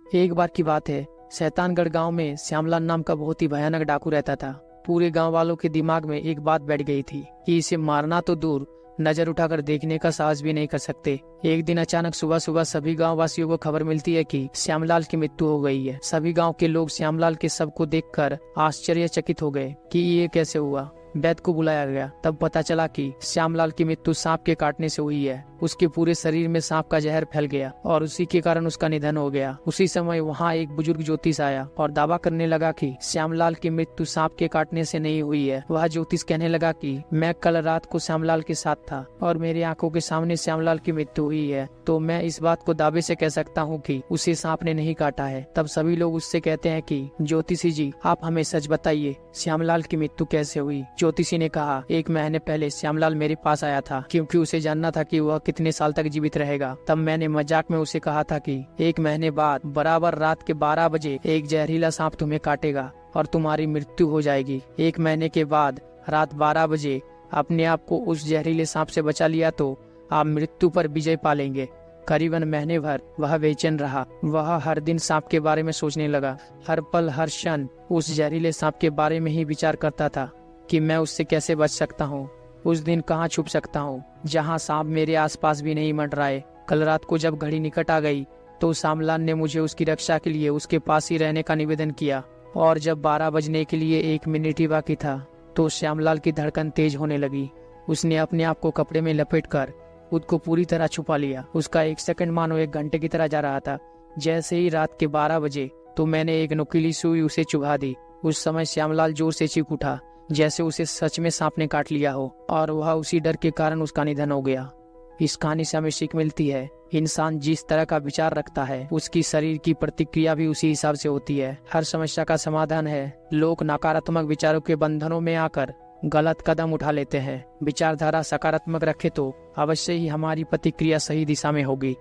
एक बार की बात है, शैतानगढ़ गांव में श्यामलाल नाम का बहुत ही भयानक डाकू रहता था। पूरे गांव वालों के दिमाग में एक बात बैठ गई थी कि इसे मारना तो दूर, नजर उठाकर देखने का साहस भी नहीं कर सकते। एक दिन अचानक सुबह सुबह सभी गांव वासियों को खबर मिलती है कि श्यामलाल की मृत्यु हो गई है। सभी गांव के लोग श्यामलाल के शव को देखकर आश्चर्यचकित हो गए कि ये कैसे हुआ। वैद्य को बुलाया गया, तब पता चला कि श्यामलाल की मृत्यु सांप के काटने से हुई है। उसके पूरे शरीर में सांप का जहर फैल गया और उसी के कारण उसका निधन हो गया। उसी समय वहाँ एक बुजुर्ग ज्योतिष आया और दावा करने लगा कि श्यामलाल की मृत्यु सांप के काटने से नहीं हुई है। वह ज्योतिष कहने लगा कि मैं कल रात को श्यामलाल के साथ था और मेरी आंखों के सामने श्यामलाल की मृत्यु हुई है, तो मैं इस बात को दावे से कह सकता हूँ कि उसे सांप ने नहीं काटा है। तब सभी लोग उससे कहते हैं कि ज्योतिषी जी, आप हमें सच बताइए, श्यामलाल की मृत्यु कैसे हुई। ज्योतिषी ने कहा, 1 महीने पहले श्यामलाल मेरे पास आया था क्योंकि उसे जानना था कि वह कितने साल तक जीवित रहेगा। तब मैंने मजाक में उसे कहा था कि 1 महीने बाद बराबर रात के 12 बजे एक जहरीला सांप तुम्हें काटेगा और तुम्हारी मृत्यु हो जाएगी। 1 महीने के बाद रात 12 बजे अपने आप को उस जहरीले सांप से बचा लिया तो आप मृत्यु पर विजय पालेंगे। करीबन महीने भर वह बेचैन रहा। वह हर दिन सांप के बारे में सोचने लगा। हर पल हर क्षण उस जहरीले सांप के बारे में ही विचार करता था कि मैं उससे कैसे बच सकता हूँ, उस दिन कहाँ छुप सकता हूँ जहाँ सांप मेरे आसपास भी नहीं मंडराए। कल रात को जब घड़ी निकट आ गई तो श्यामलाल ने मुझे उसकी रक्षा के लिए उसके पास ही रहने का निवेदन किया और जब 12 बजने के लिए 1 मिनट ही बाकी था तो श्यामलाल की धड़कन तेज होने लगी। उसने अपने आप को कपड़े में लपेटकर खुद को पूरी तरह छुपा लिया। उसका 1 सेकंड मानो 1 घंटे की तरह जा रहा था। जैसे ही रात के 12 बजे तो मैंने एक नुकीली सुई उसे चुभा दी। उस समय श्यामलाल जोर से चीख उठा जैसे उसे सच में सांप ने काट लिया हो और वह उसी डर के कारण उसका निधन हो गया। इस कहानी से हमें सीख मिलती है, इंसान जिस तरह का विचार रखता है उसकी शरीर की प्रतिक्रिया भी उसी हिसाब से होती है। हर समस्या का समाधान है। लोग नकारात्मक विचारों के बंधनों में आकर गलत कदम उठा लेते हैं। विचारधारा सकारात्मक रखे तो अवश्य ही हमारी प्रतिक्रिया सही दिशा में होगी।